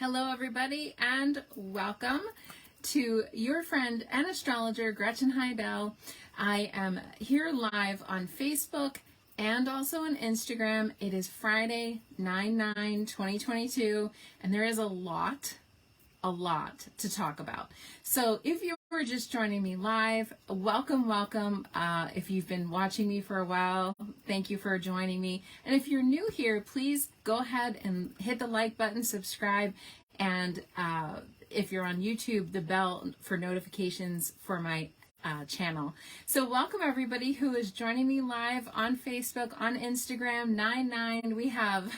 Hello, everybody, and welcome to your friend and astrologer, Gretchen Hidell. I am here live on Facebook and also on Instagram. It is Friday, 9/9/2022, and there is a lot to talk about. So if you were just joining me live, welcome. If you've been watching me for a while, thank you for joining me. And if you're new here, please go ahead and hit the like button, subscribe, and if you're on YouTube, the bell for notifications for my channel. So welcome everybody who is joining me live on Facebook, on Instagram. 9/9, we have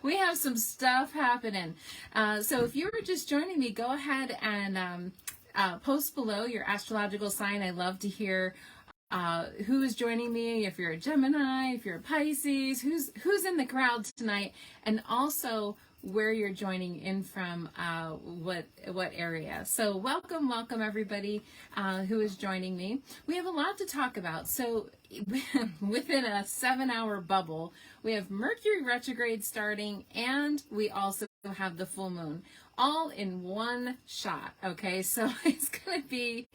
we have some stuff happening. So if you were just joining me, go ahead and post below your astrological sign. I love to hear who is joining me. If you're a Gemini, if you're a Pisces, who's in the crowd tonight, and also where you're joining in from, what area. So welcome everybody who is joining me. We have a lot to talk about. So within a 7-hour bubble, we have Mercury retrograde starting, and we also have the full moon, all in one shot. Okay, so it's going to be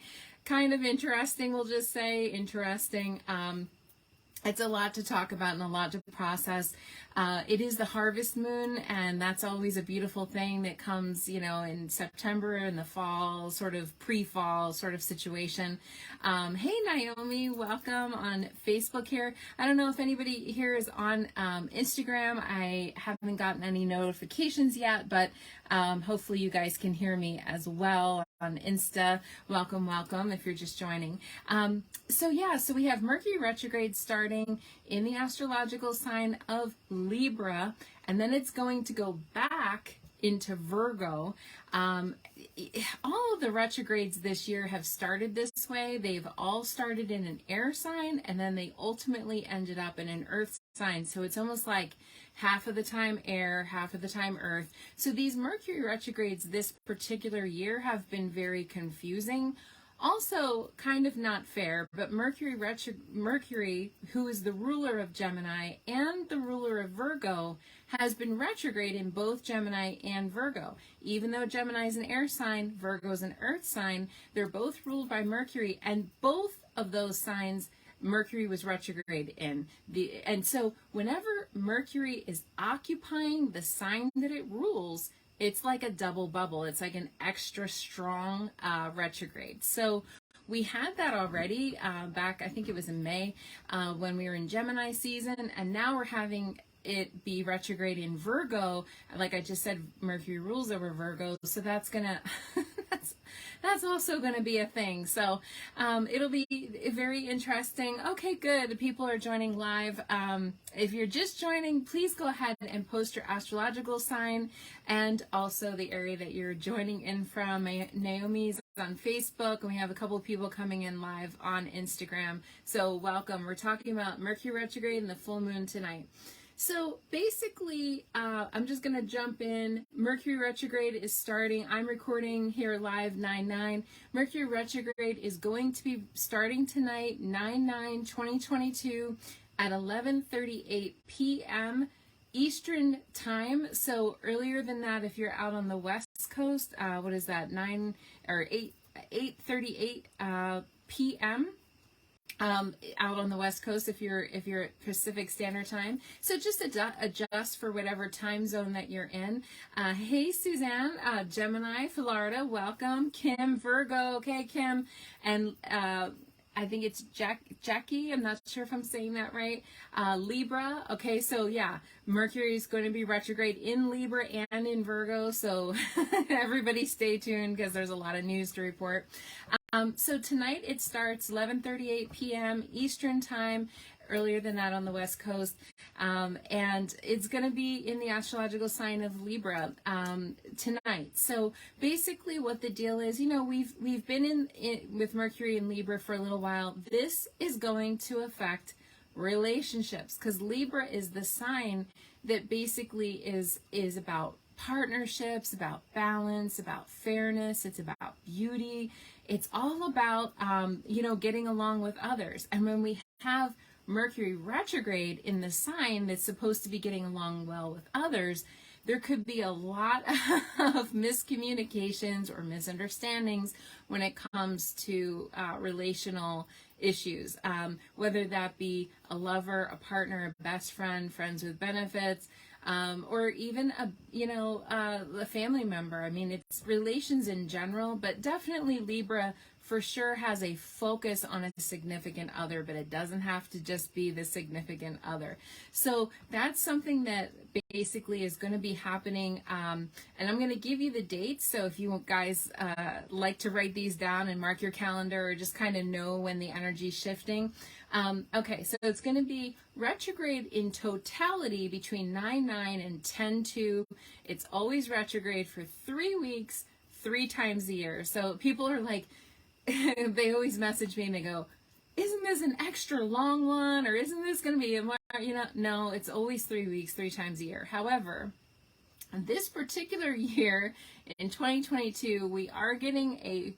kind of interesting. We'll just say interesting. It's a lot to talk about and a lot to process. It is the harvest moon, and that's always a beautiful thing that comes, in September, in the fall, sort of pre-fall sort of situation. Hey, Naomi, welcome on Facebook here. I don't know if anybody here is on Instagram. I haven't gotten any notifications yet, but hopefully you guys can hear me as well on Insta. Welcome if you're just joining. So we have Mercury retrograde starting in the astrological sign of Libra, and then it's going to go back into Virgo. All of the retrogrades this year have started this way. They've all started in an air sign, and then they ultimately ended up in an earth sign. So it's almost like half of the time air, half of the time earth. So these Mercury retrogrades this particular year have been very confusing. Also kind of not fair, but Mercury, who is the ruler of Gemini and the ruler of Virgo, has been retrograde in both Gemini and Virgo. Even though Gemini is an air sign, Virgo is an earth sign, they're both ruled by Mercury, and both of those signs Mercury was retrograde in. And so whenever Mercury is occupying the sign that it rules, it's like a double bubble. It's like an extra strong retrograde. So we had that already back, I think it was in May, when we were in Gemini season, and now we're having it be retrograde in Virgo. Like I just said, Mercury rules over Virgo, so that's gonna that's also gonna be a thing. So it'll be very interesting. Okay, good. People are joining live. If you're just joining, please go ahead and post your astrological sign and also the area that you're joining in from. Naomi's on Facebook, and we have a couple of people coming in live on Instagram. So welcome. We're talking about Mercury retrograde and the full moon tonight. So basically, I'm just going to jump in. Mercury retrograde is starting. I'm recording here live 9/9. Mercury retrograde is going to be starting tonight, 9/9/2022 at 11:38 p.m. Eastern time. So earlier than that, if you're out on the West Coast, what is that, 8:38 p.m. Out on the West Coast if you're at Pacific Standard Time. So just adjust for whatever time zone that you're in. Hey Suzanne, Gemini, Florida, welcome. Kim, Virgo, okay Kim, and I think it's Jackie, I'm not sure if I'm saying that right. Libra, okay, so yeah, Mercury is going to be retrograde in Libra and in Virgo, so everybody stay tuned because there's a lot of news to report. So tonight it starts 11:38 p.m. Eastern Time, earlier than that on the West Coast, and it's going to be in the astrological sign of Libra tonight. So basically what the deal is, we've been in with Mercury in Libra for a little while. This is going to affect relationships because Libra is the sign that basically is about partnerships, about balance, about fairness. It's about beauty. It's all about, getting along with others. And when we have Mercury retrograde in the sign that's supposed to be getting along well with others, there could be a lot of miscommunications or misunderstandings when it comes to relational issues, whether that be a lover, a partner, a best friend, friends with benefits, or even a family member. I mean, it's relations in general, but definitely Libra for sure has a focus on a significant other, but it doesn't have to just be the significant other. So that's something that basically is going to be happening, and I'm going to give you the dates. So if you guys like to write these down and mark your calendar, or just kind of know when the energy's shifting. Okay, so it's going to be retrograde in totality between 9/9 and 10/2. It's always retrograde for 3 weeks, 3 times a year. So people are like, they always message me and they go, isn't this an extra long one? Or isn't this going to be, no, it's always 3 weeks, 3 times a year. However, this particular year in 2022, we are getting a,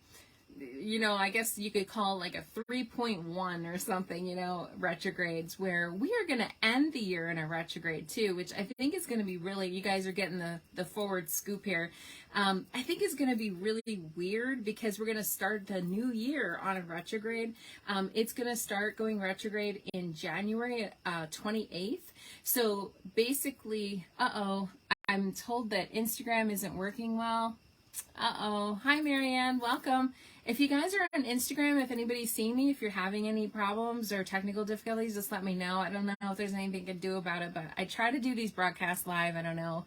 I guess you could call like a 3.1 or something, retrogrades, where we are going to end the year in a retrograde too, which I think is going to be really, you guys are getting the forward scoop here. I think is going to be really weird because we're going to start the new year on a retrograde. It's going to start going retrograde in January 28th. So basically, I'm told that Instagram isn't working well. Hi, Marianne. Welcome. If you guys are on Instagram, if anybody's seen me, if you're having any problems or technical difficulties, just let me know. I don't know if there's anything I can do about it, but I try to do these broadcasts live. I don't know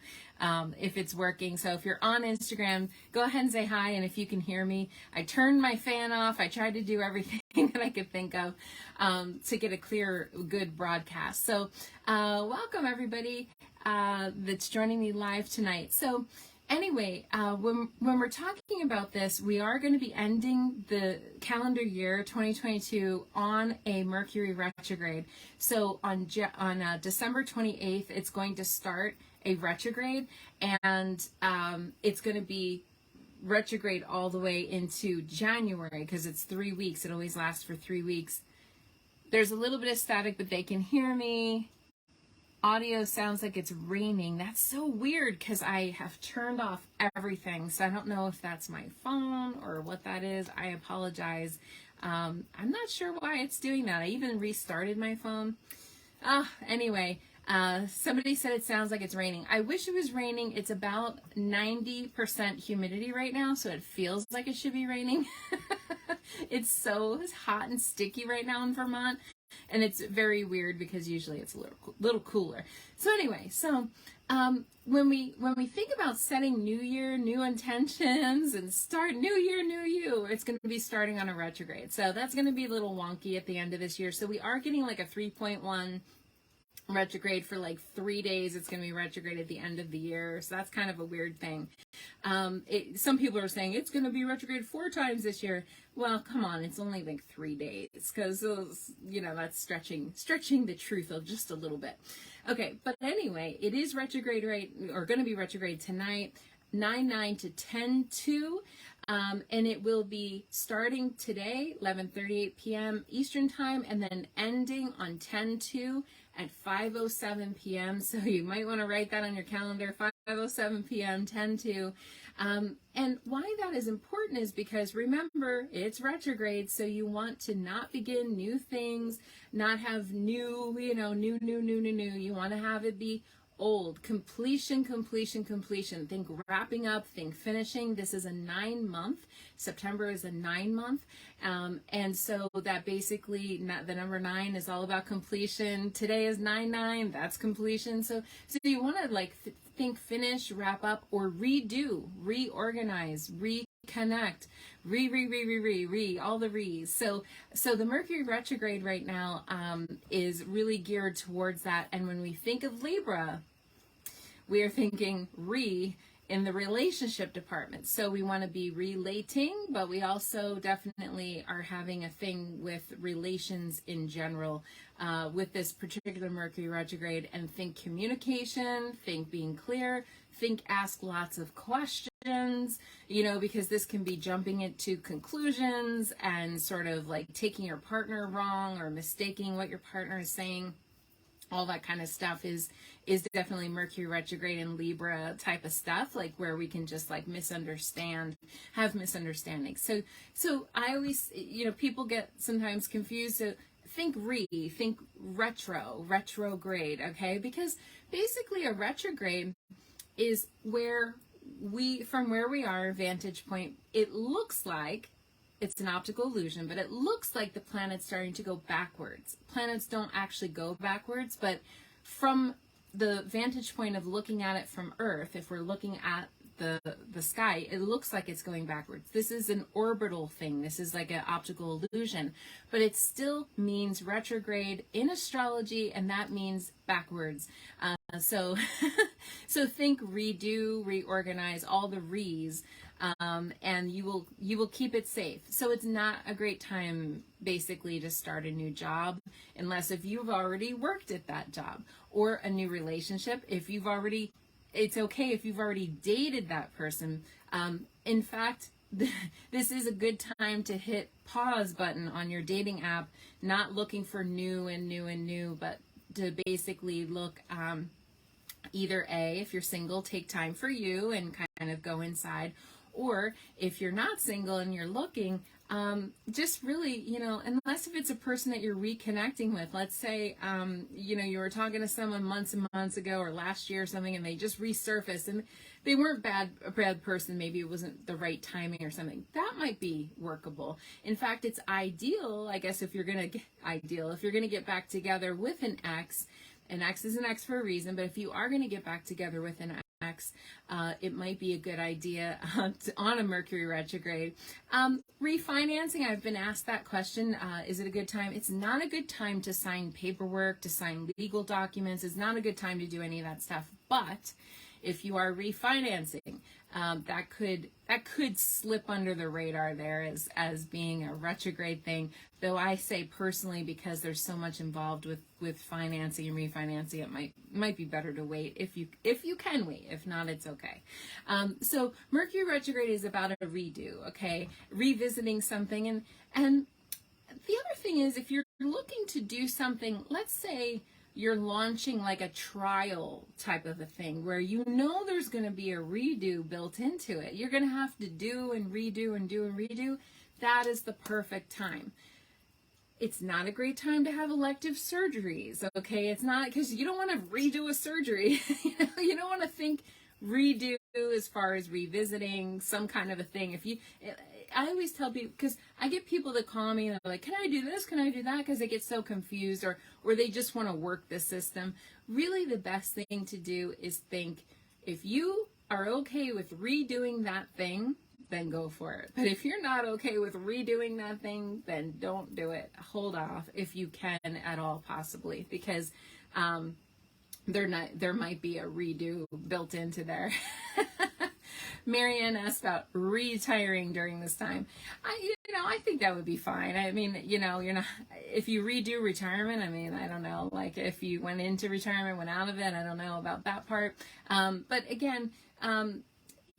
if it's working. So if you're on Instagram, go ahead and say hi. And if you can hear me, I turned my fan off. I tried to do everything that I could think of to get a clear, good broadcast. So welcome, everybody that's joining me live tonight. So anyway, when we're talking about this, we are going to be ending the calendar year 2022 on a Mercury retrograde. So on December 28th, it's going to start a retrograde, and it's going to be retrograde all the way into January because it's 3 weeks. It always lasts for 3 weeks. There's a little bit of static, but they can hear me. Audio sounds like it's raining. That's so weird because I have turned off everything. So I don't know if that's my phone or what that is. I apologize. I'm not sure why it's doing that. I even restarted my phone. Anyway, somebody said it sounds like it's raining. I wish it was raining. It's about 90% humidity right now, so it feels like it should be raining. It's so hot and sticky right now in Vermont. And it's very weird because usually it's a little cooler. So anyway, when we think about setting new year, new intentions, and start new year, new you, it's going to be starting on a retrograde. So that's going to be a little wonky at the end of this year. So we are getting like a 3.1 retrograde for like 3 days. It's going to be retrograde at the end of the year. So that's kind of a weird thing. Some people are saying it's going to be retrograde 4 times this year. Well, come on, it's only like 3 days because that's stretching the truth just a little bit. Okay, but anyway, it is retrograde or going to be retrograde tonight, 9/9 to 10/2. And it will be starting today, 11:38 p.m. Eastern Time, and then ending on 10/2 at 5:07 p.m. So you might want to write that on your calendar, 5:07 p.m., 10/2. And why that is important is because remember, it's retrograde, so you want to not begin new things, not have new. You want to have it be old. Completion. Think wrapping up, think finishing. This is a 9-month. September is a 9-month. And so that basically, the number 9 is all about completion. Today is 9/9. That's completion. So you want to think finish, wrap up, or redo, reorganize, reconnect, all the re's. So the Mercury retrograde right now is really geared towards that. And when we think of Libra, we are thinking in the relationship department. So we want to be relating, but we also definitely are having a thing with relations in general with this particular Mercury retrograde. And think communication, think being clear, think ask lots of questions, because this can be jumping into conclusions and sort of like taking your partner wrong or mistaking what your partner is saying. all that kind of stuff is definitely Mercury retrograde and Libra type of stuff, like where we can just like have misunderstandings. So I always, people get sometimes confused. So think retrograde, okay? Because basically a retrograde is from where we are, vantage point, it looks like it's an optical illusion, but it looks like the planet's starting to go backwards. Planets don't actually go backwards, but from the vantage point of looking at it from Earth, if we're looking at the sky, it looks like it's going backwards. This is an orbital thing. This is like an optical illusion, but it still means retrograde in astrology, and that means backwards. So think redo, reorganize, all the re's, and you will keep it safe. So it's not a great time basically to start a new job unless if you've already worked at that job, or a new relationship. It's okay if you've already dated that person. In fact, this is a good time to hit pause button on your dating app, not looking for new, but to basically look, either A, if you're single, take time for you and kind of go inside, or if you're not single and you're looking, just really, unless if it's a person that you're reconnecting with, let's say, you were talking to someone months and months ago or last year or something, and they just resurfaced and they weren't a bad person. Maybe it wasn't the right timing or something. That might be workable. In fact, it's ideal, I guess, if you're going to get back together with an ex is an ex for a reason, but if you are going to get back together with an ex, it might be a good idea on a Mercury retrograde. Refinancing, I've been asked that question. Is it a good time? It's not a good time to sign paperwork, to sign legal documents. It's not a good time to do any of that stuff. But if you are refinancing, that could slip under the radar there as being a retrograde thing. Though I say personally, because there's so much involved with financing and refinancing, it might be better to wait if you can wait. If not, it's okay. So Mercury retrograde is about a redo, okay? Revisiting something, and the other thing is, if you're looking to do something, let's say you're launching like a trial type of a thing where there's going to be a redo built into it. You're going to have to do and redo and do and redo. That is the perfect time. It's not a great time to have elective surgeries, okay? It's not, because you don't want to redo a surgery. You don't want to think redo as far as revisiting some kind of a thing. I always tell people, because I get people that call me and they're like, can I do this? Can I do that? Because they get so confused, or they just want to work the system. Really, the best thing to do is think, if you are okay with redoing that thing, then go for it. But if you're not okay with redoing that thing, then don't do it. Hold off if you can at all, possibly, because there might be a redo built into there. Marianne asked about retiring during this time. I think that would be fine. I mean, you're not, if you redo retirement, I don't know, like if you went into retirement, went out of it, I don't know about that part. But again,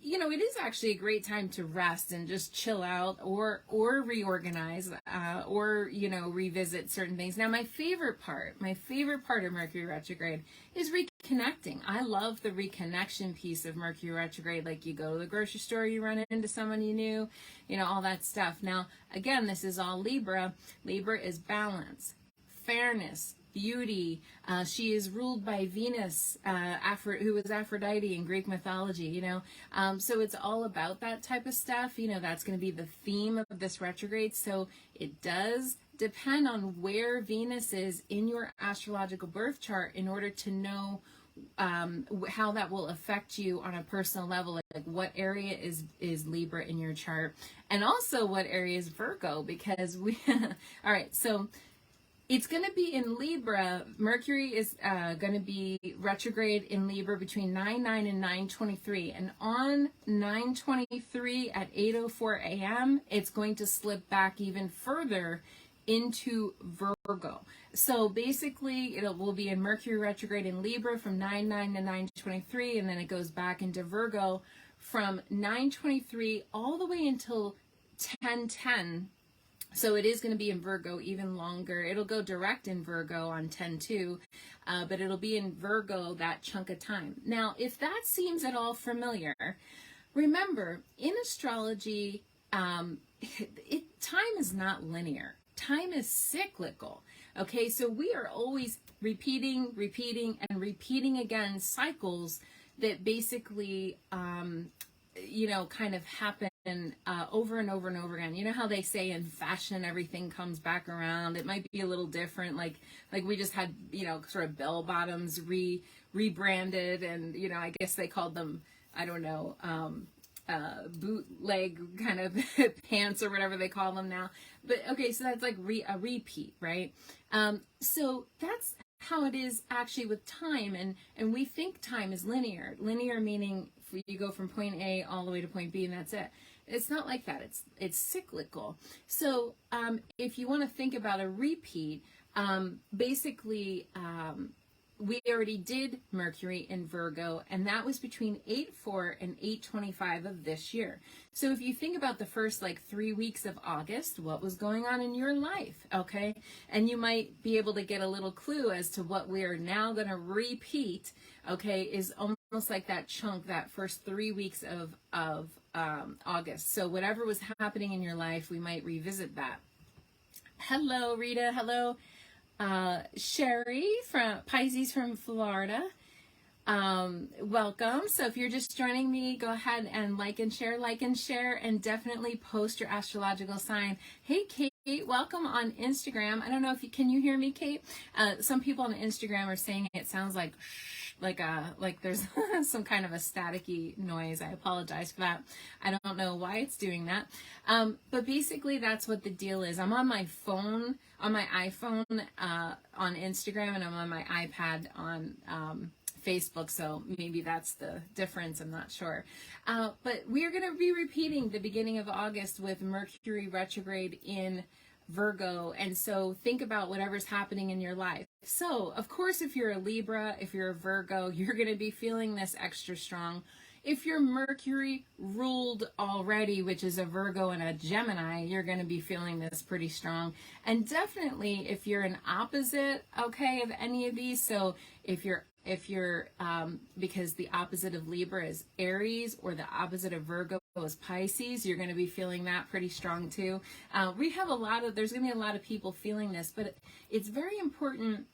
it is actually a great time to rest and just chill out, or reorganize, or revisit certain things. Now, my favorite part of Mercury retrograde is reconnecting. I love the reconnection piece of Mercury retrograde. Like, you go to the grocery store, you run into someone you knew, all that stuff. Now, again, this is all Libra. Libra is balance, fairness, beauty. She is ruled by Venus, who was Aphrodite in Greek mythology, so it's all about that type of stuff. That's going to be the theme of this retrograde. So it does depend on where Venus is in your astrological birth chart in order to know how that will affect you on a personal level, like what area is Libra in your chart, and also what area is Virgo, because all right, so it's going to be in Libra. Mercury is going to be retrograde in Libra between 9/9 and 9/23. And on 9/23 at 8:04 a.m., it's going to slip back even further into Virgo. So basically, it will be in Mercury retrograde in Libra from 9/9 to 9/23, and then it goes back into Virgo from 9/23 all the way until 10/10. So it is going to be in Virgo even longer. It'll go direct in Virgo on 10/2, but it'll be in Virgo that chunk of time. Now, if that seems at all familiar, remember, in astrology, time is not linear. Time is cyclical. Okay, so we are always repeating, and repeating again cycles that basically, kind of happen over and over and over again. You know how they say in fashion everything comes back around? It might be a little different, like we just had, sort of bell bottoms rebranded, and I guess they called them, I don't know, bootleg kind of pants or whatever they call them now. But okay, so that's like a repeat, right? So that's how it is actually with time, and we think time is linear meaning you go from point A all the way to point B and that's it. It's not like that. It's cyclical. So if you want to think about a repeat, basically we already did Mercury in Virgo, and that was between 8/4 and 8/25 of this year. So if you think about the first 3 weeks of August, what was going on in your life, okay? And you might be able to get a little clue as to what we are now going to repeat, okay, is almost like that chunk, that first 3 weeks of August. So whatever was happening in your life, we might revisit that. Hello, Rita. Hello. Sherry from Pisces from Florida. Welcome. So if you're just joining me, go ahead and like and share, and definitely post your astrological sign. Hey, Kate, welcome on Instagram. I don't know if can you hear me, Kate? Some people on Instagram are saying it sounds like there's some kind of a staticky noise. I apologize for that. I don't know why it's doing that. But basically that's what the deal is. I'm on my phone, on my iPhone, on Instagram, and I'm on my iPad on Facebook, so maybe that's the difference. I'm not sure. But we're going to be repeating the beginning of August with Mercury retrograde in Virgo, and so think about whatever's happening in your life. So, of course, if you're a Libra, if you're a Virgo, you're going to be feeling this extra strong. If you're Mercury ruled already, which is a Virgo and a Gemini, you're going to be feeling this pretty strong. And definitely if you're an opposite, okay, of any of these, so if you're because the opposite of Libra is Aries, or the opposite of Virgo is Pisces, you're going to be feeling that pretty strong too. There's going to be a lot of people feeling this, but it's very important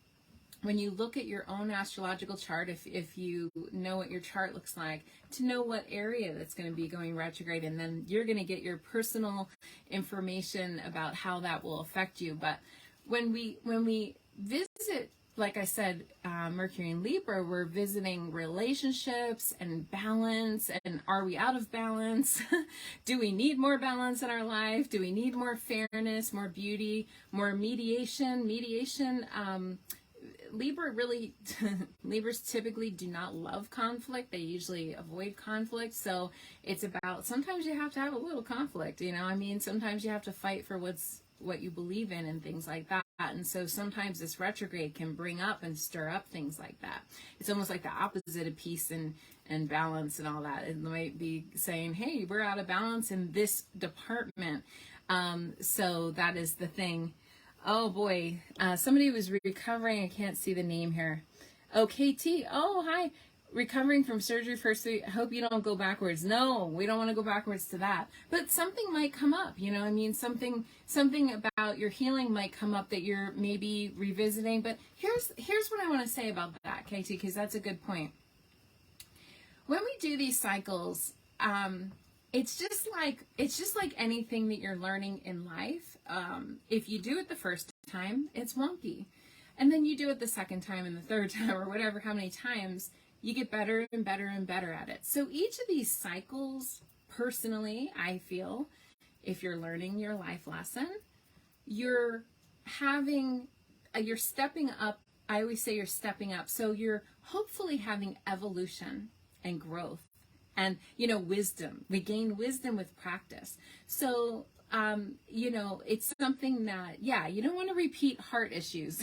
when you look at your own astrological chart, if you know what your chart looks like, to know what area that's going to be going retrograde, and then you're going to get your personal information about how that will affect you. But when we visit, like I said, Mercury and Libra, we're visiting relationships and balance, and are we out of balance? Do we need more balance in our life? Do we need more fairness, more beauty, more mediation? Libras typically do not love conflict. They usually avoid conflict. So it's about, sometimes you have to have a little conflict, sometimes you have to fight for what you believe in and things like that. And so sometimes this retrograde can bring up and stir up things like that. It's almost like the opposite of peace and balance and all that. It might be saying, hey, we're out of balance in this department. So that is the thing. Oh boy, somebody was recovering. I can't see the name here. Oh, KT. Oh, hi. Recovering from surgery first week. I hope you don't go backwards. No, we don't want to go backwards to that. But something might come up, something about your healing might come up that you're maybe revisiting. But here's what I want to say about that, KT, because that's a good point. When we do these cycles, it's just like anything that you're learning in life. If you do it the first time, it's wonky. And then you do it the second time and the third time, or whatever, how many times, you get better and better and better at it. So each of these cycles, personally, I feel, if you're learning your life lesson, you're stepping up. I always say you're stepping up. So you're hopefully having evolution and growth and, wisdom. We gain wisdom with practice. So you know, it's something that, yeah, you don't want to repeat heart issues.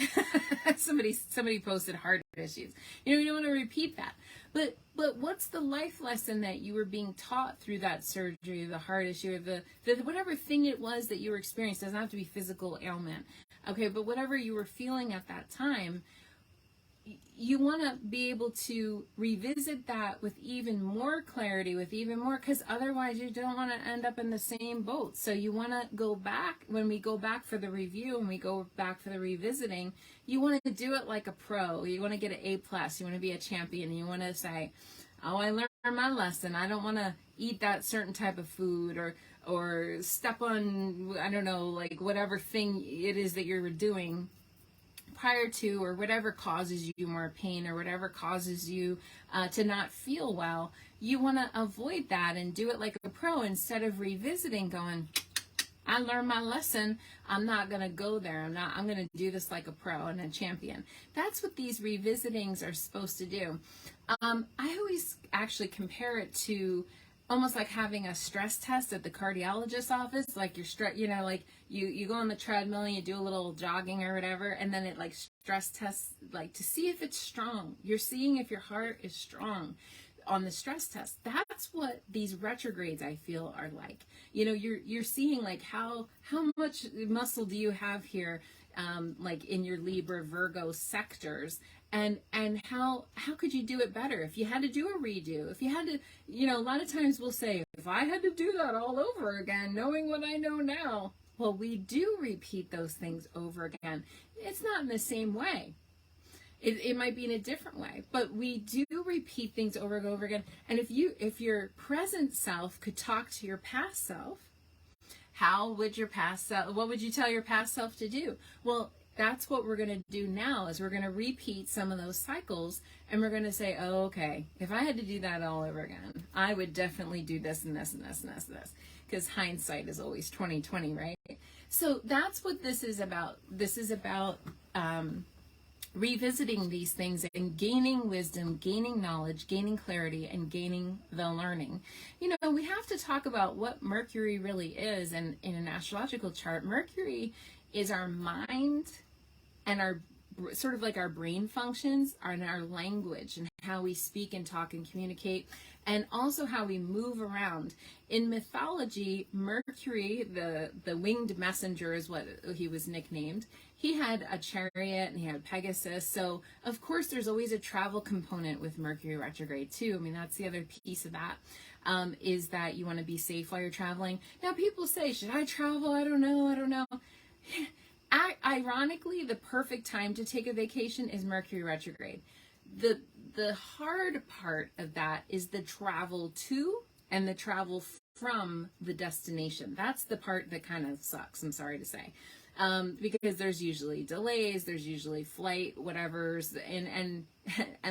somebody posted heart issues. You know, you don't want to repeat that. But what's the life lesson that you were being taught through that surgery, the heart issue, or the whatever thing it was that you were experiencing? It doesn't have to be physical ailment. Okay, but whatever you were feeling at that time, you want to be able to revisit that with even more clarity, with even more, because otherwise you don't want to end up in the same boat. So you want to go back, when we go back for the review and we go back for the revisiting, you want to do it like a pro. You want to get an A+, you want to be a champion, you want to say, oh, I learned my lesson. I don't want to eat that certain type of food, or step on, I don't know, like whatever thing it is that you're doing prior to, or whatever causes you more pain, or whatever causes you to not feel well. You want to avoid that and do it like a pro, instead of revisiting, going, I learned my lesson, I'm not going to go there, I'm going to do this like a pro and a champion. That's what these revisitings are supposed to do. I always actually compare it to almost like having a stress test at the cardiologist's office. Like you know, like you go on the treadmill and you do a little jogging or whatever, and then it like stress tests, like to see if it's strong. You're seeing if your heart is strong on the stress test. That's what these retrogrades, I feel, are like. You know, you're seeing like how much muscle do you have here, like in your Libra, Virgo sectors, and how could you do it better if you had to do a redo, if you had to, you know, a lot of times we'll say, if I had to do that all over again, knowing what I know now. Well, we do repeat those things over again. It's not in the same way. It might be in a different way, but we do repeat things over and over again. And if your present self could talk to your past self, how would your past self, what would you tell your past self to do? Well, that's what we're going to do now, is we're going to repeat some of those cycles, and we're going to say, oh, okay, if I had to do that all over again, I would definitely do this and this and this and this and this, because hindsight is always 20/20, right? So that's what this is about. This is about revisiting these things and gaining wisdom, gaining knowledge, gaining clarity, and gaining the learning. You know, we have to talk about what Mercury really is. And in an astrological chart, Mercury is our mind and our sort of like our brain functions, and our language, and how we speak and talk and communicate, and also how we move around. In mythology, Mercury, the winged messenger is what he was nicknamed. He had a chariot and he had Pegasus. So of course there's always a travel component with Mercury retrograde too. I mean, that's the other piece of that, is that you want to be safe while you're traveling. Now people say, should I travel? I don't know. Ironically, the perfect time to take a vacation is Mercury retrograde. The hard part of that is the travel to and the travel from the destination. That's the part that kind of sucks, I'm sorry to say. Because there's usually delays, there's usually flight whatever's, and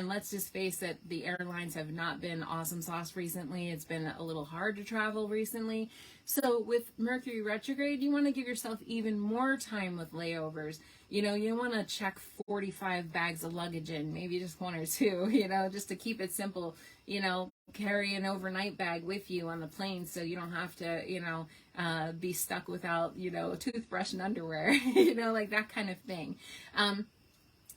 let's just face it, the airlines have not been awesome sauce recently. It's been a little hard to travel recently. So with Mercury retrograde, you want to give yourself even more time with layovers. You know, you want to check 45 bags of luggage in, maybe just one or two, you know, just to keep it simple. You know, carry an overnight bag with you on the plane so you don't have to, you know, be stuck without, you know, a toothbrush and underwear, you know, like that kind of thing.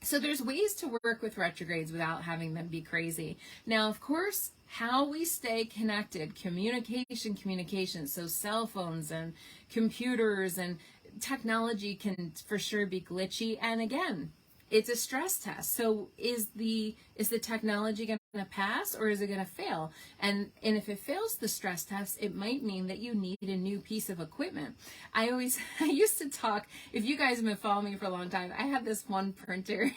So there's ways to work with retrogrades without having them be crazy. Now, of course, how we stay connected, communication. So cell phones and computers and technology can for sure be glitchy. And again, it's a stress test. So is the technology going to pass, or is it going to fail? And if it fails the stress test, it might mean that you need a new piece of equipment. I used to talk, if you guys have been following me for a long time, I had this one printer.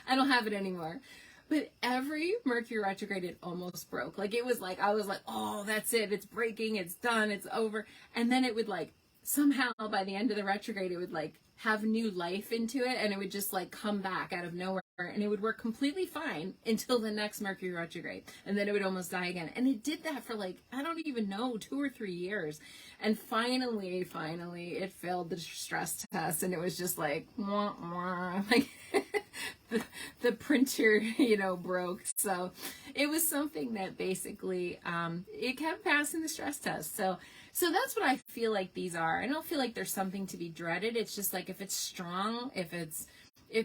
I don't have it anymore. But every Mercury retrograde, it almost broke. Like it was like, I was like, oh, that's it. It's breaking. It's done. It's over. And then it would like, somehow by the end of the retrograde, it would like have new life into it, and it would just like come back out of nowhere, and it would work completely fine until the next Mercury retrograde, and then it would almost die again. And it did that for like, I don't even know, 2 or 3 years. And finally it failed the stress test, and it was just like, wah, wah. Like the printer, broke. So it was something that basically, it kept passing the stress test. So that's what I feel like these are. I don't feel like there's something to be dreaded. It's just like, if it's strong, if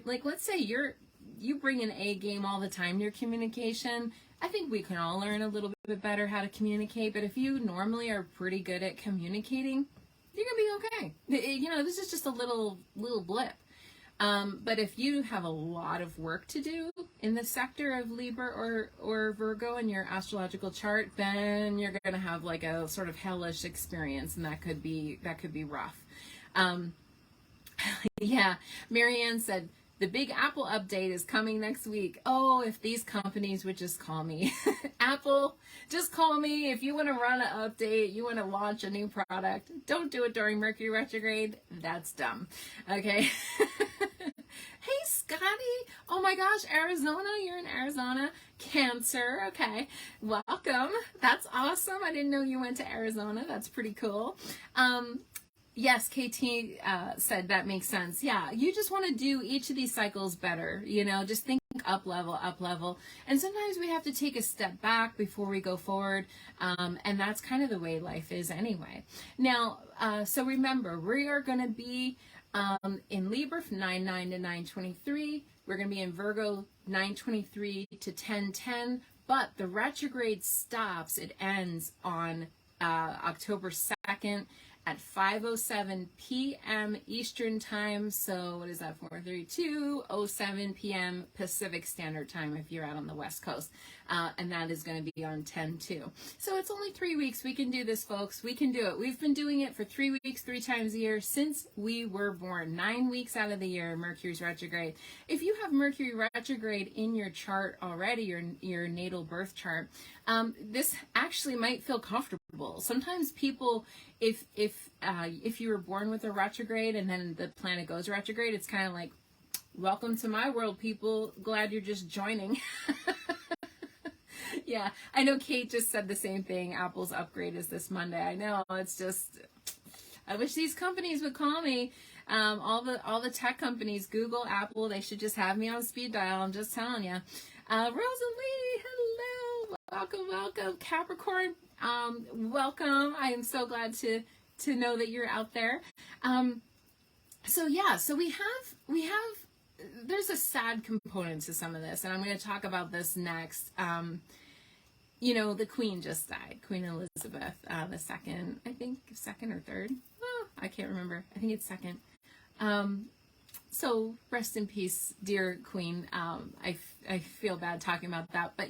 like, let's say you bring an A game all the time to your communication, I think we can all learn a little bit better how to communicate. But if you normally are pretty good at communicating, you're gonna be okay. This is just a little blip. But if you have a lot of work to do in the sector of Libra or Virgo in your astrological chart, then you're going to have like a sort of hellish experience, and that could be rough. Yeah, Marianne said, the Big Apple update is coming next week. Oh, if these companies would just call me. Apple, just call me. If you want to run an update, you want to launch a new product, don't do it during Mercury retrograde. That's dumb. Okay. Hey, Scotty. Oh my gosh, Arizona. You're in Arizona. Cancer. Okay. Welcome. That's awesome. I didn't know you went to Arizona. That's pretty cool. Yes, KT said that makes sense. Yeah, you just want to do each of these cycles better, just think up level. And sometimes we have to take a step back before we go forward. And that's kind of the way life is anyway. Now, so remember, we are going to be in Libra from 9/9 to 9/23. We're going to be in Virgo 9/23 to 10/10. But the retrograde stops. It ends on October 2nd. At 5:07 p.m. Eastern Time. So what is that, 4:32:07 p.m. Pacific Standard Time if you're out on the West Coast. And that is going to be on 10/2. So it's only 3 weeks. We can do this, folks. We can do it. We've been doing it for 3 weeks, 3 times a year since we were born. 9 weeks out of the year, Mercury's retrograde. If you have Mercury retrograde in your chart already, your natal birth chart, this actually might feel comfortable. Sometimes people, if you were born with a retrograde and then the planet goes retrograde, it's kind of like, welcome to my world, people. Glad you're just joining. Yeah, I know Kate just said the same thing. Apple's upgrade is this Monday. I know, it's just, I wish these companies would call me. All the tech companies, Google, Apple, they should just have me on speed dial. I'm just telling you. Rosalie, hello. Welcome. Capricorn, welcome. I am so glad to know that you're out there. So we have there's a sad component to some of this, and I'm going to talk about this next. The Queen just died, Queen Elizabeth, the second, I think, second or third. Oh, I can't remember. I think it's second. So rest in peace, dear Queen. I feel bad talking about that, but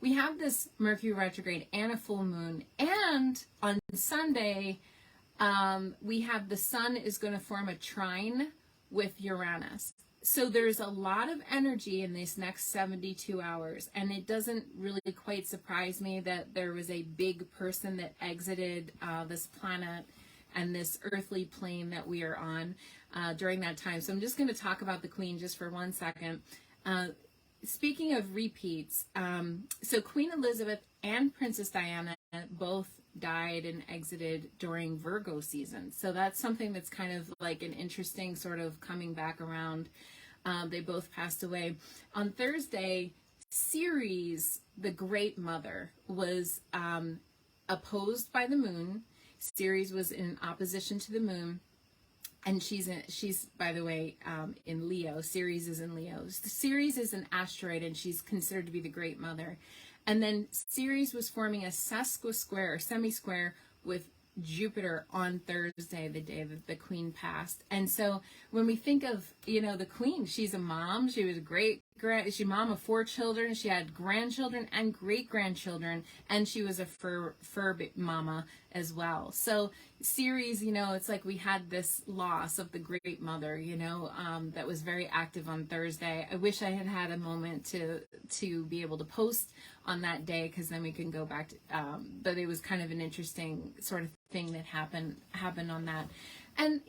we have this Mercury retrograde and a full moon, and on Sunday, we have the sun is going to form a trine with Uranus. So there's a lot of energy in these next 72 hours, and it doesn't really quite surprise me that there was a big person that exited this planet and this earthly plane that we are on during that time. So I'm just going to talk about the Queen just for 1 second. Speaking of repeats, so Queen Elizabeth and Princess Diana both died and exited during Virgo season. So that's something that's kind of like an interesting sort of coming back around. They both passed away. On Thursday, Ceres, the Great Mother, was opposed by the moon. Ceres was in opposition to the moon. And she's by the way, in Leo. Ceres is in Leo. Ceres is an asteroid, and she's considered to be the Great Mother. And then Ceres was forming a sesquisquare or semi-square with Jupiter on Thursday, the day that the Queen passed. And so when we think of, the Queen, she's a mom. She was she's mom of 4 children. She had grandchildren and great-grandchildren, and she was a fur mama as well. So Ceres, it's like we had this loss of the Great Mother, that was very active on Thursday. I wish I had had a moment to be able to post on that day, because then we can go back to, but it was kind of an interesting sort of thing that happened on that. And,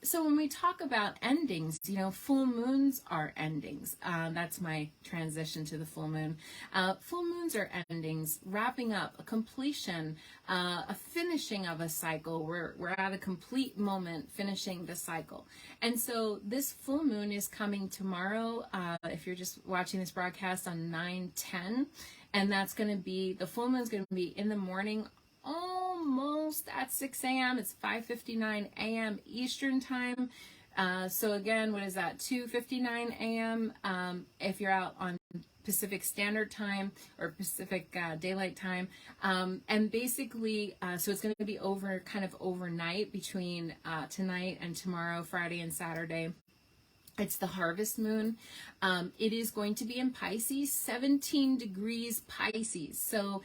So when we talk about endings, full moons are endings. That's my transition to the full moon. Full moons are endings, wrapping up, a completion, a finishing of a cycle. We're at a complete moment, finishing the cycle. And so this full moon is coming tomorrow, if you're just watching this broadcast on 9/10, and that's going to be, the full moon is going to be in the morning, almost at 6 a.m. It's 5:59 a.m. Eastern time. So again, what is that? 2:59 a.m. If you're out on Pacific Standard Time or Pacific Daylight Time. And basically, so it's going to be kind of overnight between tonight and tomorrow, Friday and Saturday. It's the harvest moon. It is going to be in Pisces, 17 degrees Pisces. So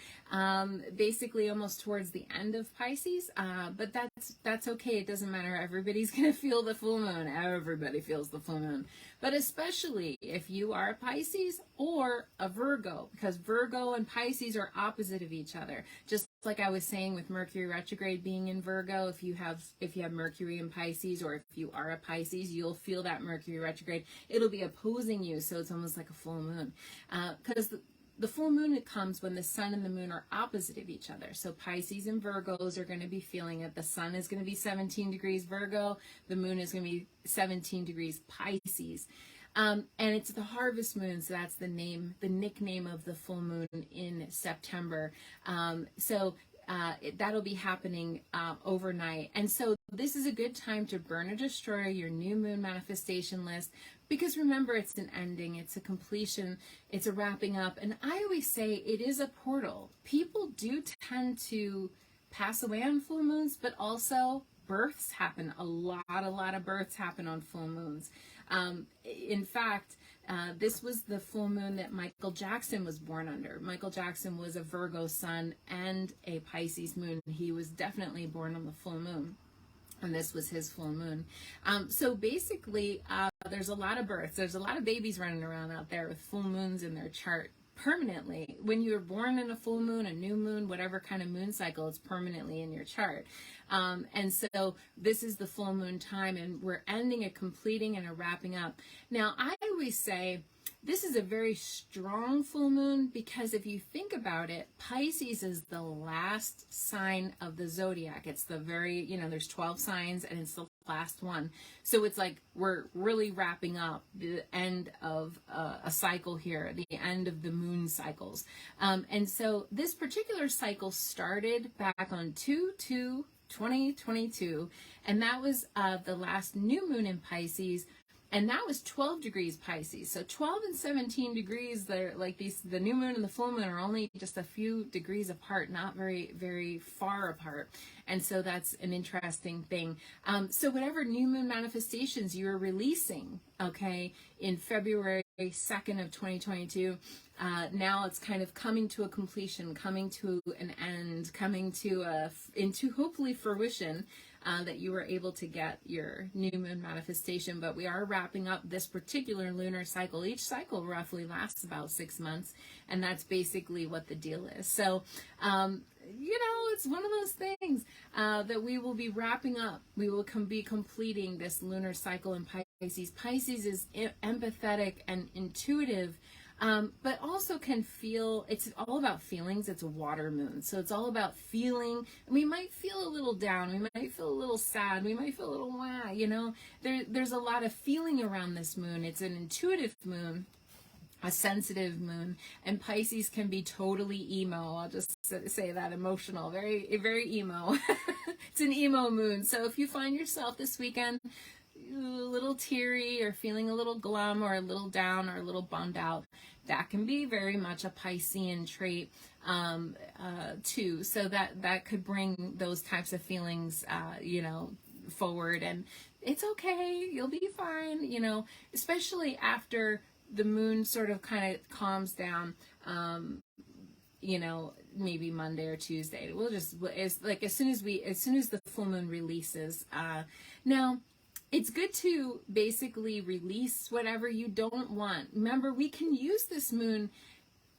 basically almost towards the end of Pisces, but that's okay. It doesn't matter. Everybody's going to feel the full moon. Everybody feels the full moon. But especially if you are a Pisces or a Virgo, because Virgo and Pisces are opposite of each other. Just like I was saying with Mercury retrograde being in Virgo, if you have Mercury in Pisces, or if you are a Pisces, you'll feel that Mercury retrograde. It'll be opposing you, so it's almost like a full moon. Because the full moon, it comes when the sun and the moon are opposite of each other. So Pisces and Virgos are going to be feeling it. The sun is going to be 17 degrees Virgo. The moon is going to be 17 degrees Pisces. And it's the harvest moon, so that's the nickname of the full moon in September. That'll be happening overnight. And so this is a good time to burn or destroy your new moon manifestation list, because remember, it's an ending, it's a completion, it's a wrapping up. And I always say it is a portal. People do tend to pass away on full moons, but also births happen. A lot of births happen on full moons. In fact, this was the full moon that Michael Jackson was born under. Michael Jackson was a Virgo sun and a Pisces moon. He was definitely born on the full moon, and this was his full moon. So basically, there's a lot of births. There's a lot of babies running around out there with full moons in their chart permanently. When you were born in a full moon, a new moon, whatever kind of moon cycle, it's permanently in your chart. And so this is the full moon time, and we're ending a completing and a wrapping up. Now, I always say this is a very strong full moon, because if you think about it, Pisces is the last sign of the zodiac. It's the very, there's 12 signs, and it's the last one. So it's like we're really wrapping up the end of a cycle here, the end of the moon cycles. And so this particular cycle started back on 2/2/2022, and that was the last new moon in Pisces, and that was 12 degrees Pisces. So 12 and 17 degrees, they're like these, the new moon and the full moon are only just a few degrees apart, not very, very far apart. And so that's an interesting thing. So whatever new moon manifestations you're releasing, okay, in February 2nd of 2022, now it's kind of coming to a completion, coming to an end, coming to into hopefully fruition, that you were able to get your new moon manifestation. But we are wrapping up this particular lunar cycle. Each cycle roughly lasts about 6 months, and that's basically what the deal is. So, it's one of those things that we will be wrapping up. We will be completing this lunar cycle in Pisces. Pisces is empathetic and intuitive, but also can feel, it's all about feelings. It's a water moon. So it's all about feeling. We might feel a little down. We might feel a little sad. We might feel a little there's a lot of feeling around this moon. It's an intuitive moon, a sensitive moon, and Pisces can be totally emo. I'll just say that, emotional, very, very emo. It's an emo moon. So if you find yourself this weekend a little teary or feeling a little glum or a little down or a little bummed out, that can be very much a Piscean trait too. So that could bring those types of feelings, forward, and it's okay. You'll be fine, especially after the moon sort of kind of calms down, maybe Monday or Tuesday. It's like as soon as the full moon releases, now it's good to basically release whatever you don't want. Remember, we can use this moon.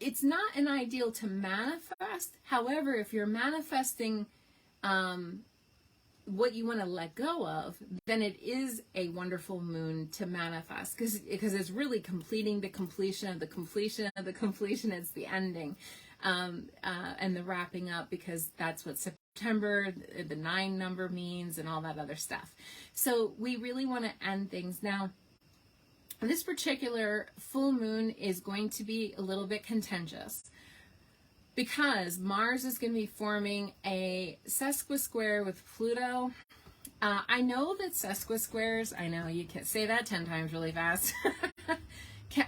It's not an ideal to manifest. However, if you're manifesting what you want to let go of, then it is a wonderful moon to manifest, because it's really completing the completion of the completion of the completion. It's the ending, and the wrapping up, because that's what September, the 9 number means, and all that other stuff. So we really want to end things. Now, this particular full moon is going to be a little bit contentious, because Mars is going to be forming a sesquisquare with Pluto. I know that sesquisquares, I know you can say that 10 times really fast,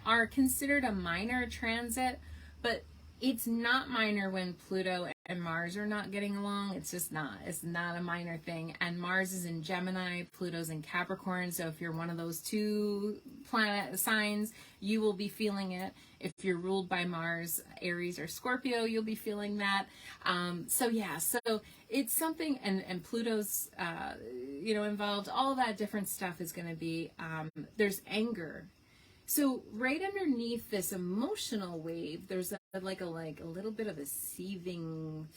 are considered a minor transit, but it's not minor when Pluto and Mars are not getting along. It's just not. It's not a minor thing. And Mars is in Gemini, Pluto's in Capricorn. So if you're one of those 2 planet signs, you will be feeling it. If you're ruled by Mars, Aries or Scorpio, you'll be feeling that. So it's something, and Pluto's, involved. All that different stuff is going to be, there's anger. So right underneath this emotional wave, there's a little bit of a seething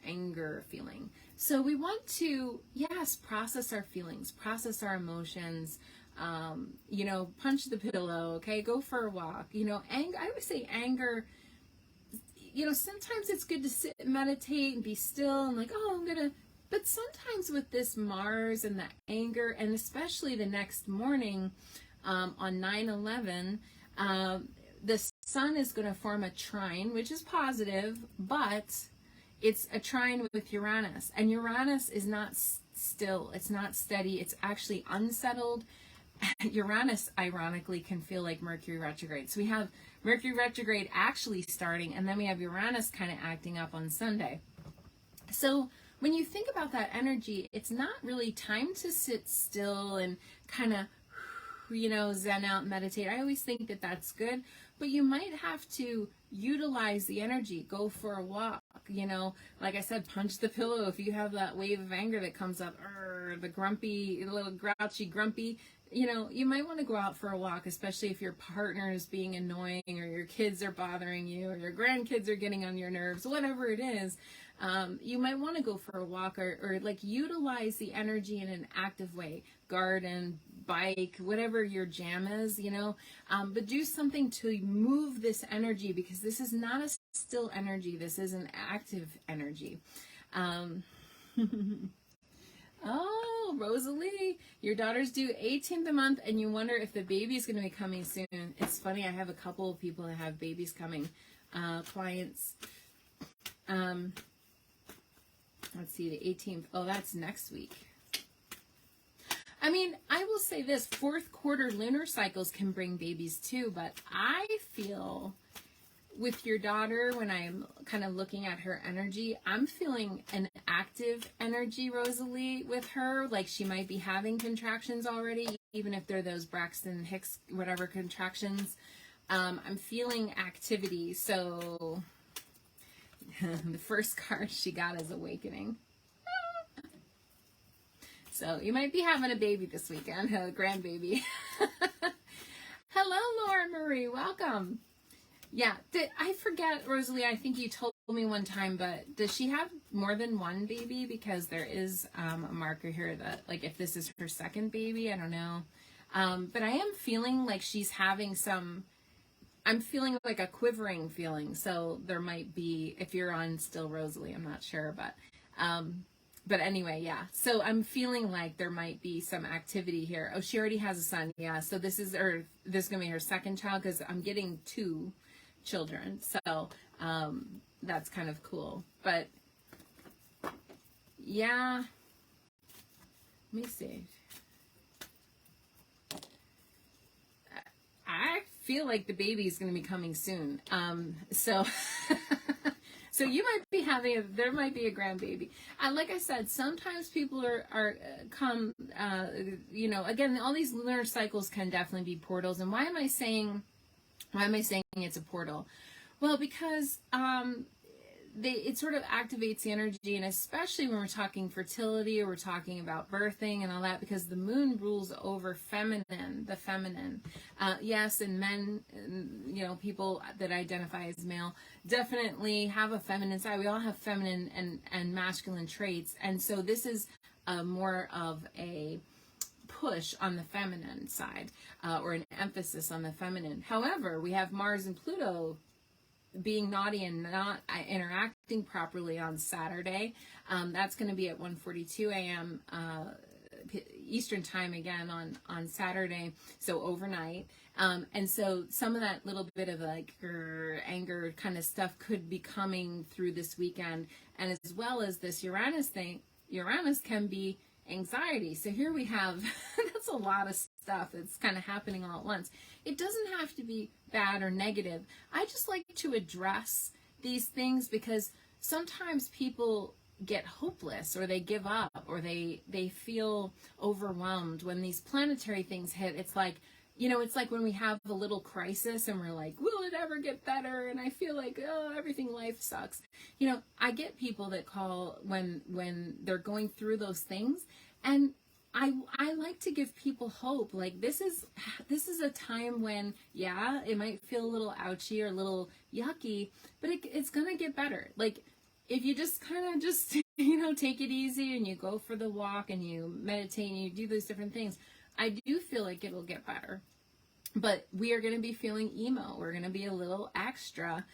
anger feeling. So we want to, yes, process our feelings, process our emotions, punch the pillow, okay, go for a walk. I would say anger, sometimes it's good to sit and meditate and be still and but sometimes with this Mars and the anger, and especially the next morning, on 9/11, the sun is going to form a trine, which is positive, but it's a trine with Uranus. And Uranus is not still, it's not steady, it's actually unsettled. Uranus, ironically, can feel like Mercury retrograde. So we have Mercury retrograde actually starting, and then we have Uranus kind of acting up on Sunday. So when you think about that energy, it's not really time to sit still and kind of zen out, meditate. I always think that that's good, but you might have to utilize the energy, go for a walk, like I said, punch the pillow. If you have that wave of anger that comes up, the grumpy, little grouchy grumpy, you might want to go out for a walk, especially if your partner is being annoying, or your kids are bothering you, or your grandkids are getting on your nerves, whatever it is. You might want to go for a walk, or utilize the energy in an active way, garden, bike, whatever your jam is, but do something to move this energy, because this is not a still energy. This is an active energy. Oh, Rosalie, your daughter's due 18th a month, and you wonder if the baby is going to be coming soon. It's funny, I have a couple of people that have babies coming, clients. Let's see, the 18th. Oh, that's next week. I mean, I will say this, 4th quarter lunar cycles can bring babies too, but I feel with your daughter, when I'm kind of looking at her energy, I'm feeling an active energy, Rosalie, with her. Like she might be having contractions already, even if they're those Braxton Hicks, whatever contractions. I'm feeling activity. So the first card she got is Awakening. So you might be having a baby this weekend, a grandbaby. Hello, Laura Marie. Welcome. Yeah, I forget, Rosalie, I think you told me one time, but does she have more than one baby? Because there is a marker here that, like, if this is her second baby, I don't know. But I am feeling like she's having I'm feeling like a quivering feeling. So there might be, if you're on still, Rosalie, I'm not sure, but anyway, yeah. So I'm feeling like there might be some activity here. Oh, she already has a son. Yeah. So this is going to be her second child, because I'm getting 2 children. So that's kind of cool. But yeah, let me see. I feel like the baby is going to be coming soon. So so you might be there might be a grandbaby. Like I said, sometimes people are again, all these lunar cycles can definitely be portals. And why am I saying it's a portal? Well, because it sort of activates the energy, and especially when we're talking fertility, or we're talking about birthing and all that, because the moon rules over the feminine. Yes, and men, people that identify as male definitely have a feminine side. We all have feminine and masculine traits, and so this is more of a push on the feminine side, or an emphasis on the feminine. However, we have Mars and Pluto being naughty and not interacting properly on Saturday. That's going to be at 1:42 a.m. Eastern time again on Saturday, so overnight. And so some of that little bit of like anger kind of stuff could be coming through this weekend. And as well as this Uranus thing, Uranus can be anxiety. So here we have, that's a lot of stuff that's kind of happening all at once. It doesn't have to be bad or negative. I just like to address these things because sometimes people get hopeless or they give up or they feel overwhelmed when these planetary things hit. It's like, you know, it's like when we have a little crisis and we're like, will it ever get better? And I feel like, oh, everything life sucks. You know, I get people that call when they're going through those things, and I like to give people hope. Like this is a time when, yeah, it might feel a little ouchy or a little yucky, but it's gonna get better. Like if you just kind of just, you know, take it easy and you go for the walk and you meditate and you do those different things, I do feel like it'll get better. But we are going to be feeling emo. We're going to be a little extra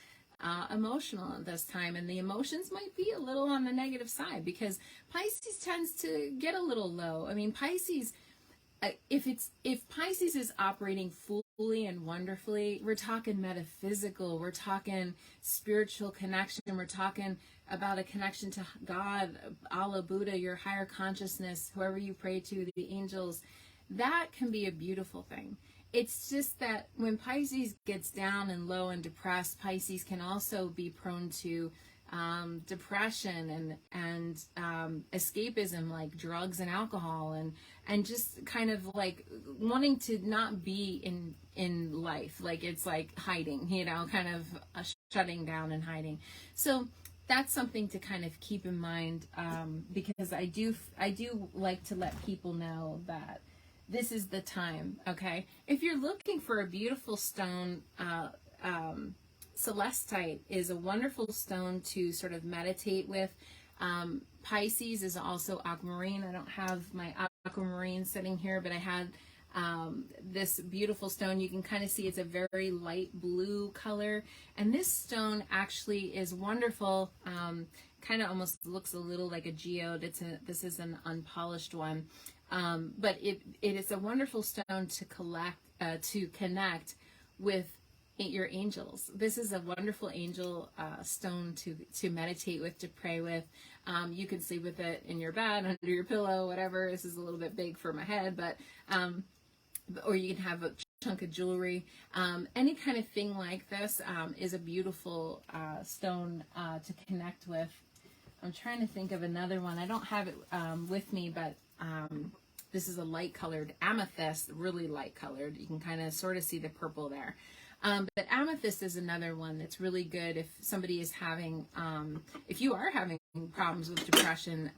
emotional at this time. And the emotions might be a little on the negative side because Pisces tends to get a little low. I mean, Pisces, if Pisces is operating fully and wonderfully, we're talking metaphysical, we're talking spiritual connection, we're talking about a connection to God, Allah, Buddha, your higher consciousness, whoever you pray to, the angels. That can be a beautiful thing. It's just that when Pisces gets down and low and depressed, Pisces can also be prone to depression and escapism, like drugs and alcohol, and just kind of like wanting to not be in life. Like it's like hiding, you know, kind of shutting down and hiding. So that's something to kind of keep in mind, because I do like to let people know that this is the time, okay? If you're looking for a beautiful stone, celestite is a wonderful stone to sort of meditate with. Pisces is also aquamarine. I don't have my aquamarine sitting here, but I had this beautiful stone. You can kind of see it's a very light blue color. And this stone actually is wonderful. Kind of almost looks a little like a geode. This is an unpolished one. But it is a wonderful stone to connect with your angels. This is a wonderful angel stone to meditate with, to pray with. You can sleep with it in your bed, under your pillow, whatever. This is a little bit big for my head, but or you can have a chunk of jewelry. Any kind of thing like this is a beautiful stone to connect with. I'm trying to think of another one. I don't have it with me, but this is a light colored amethyst, really light colored. You can kind of sort of see the purple there. But amethyst is another one that's really good if somebody is having, if you are having problems with depression.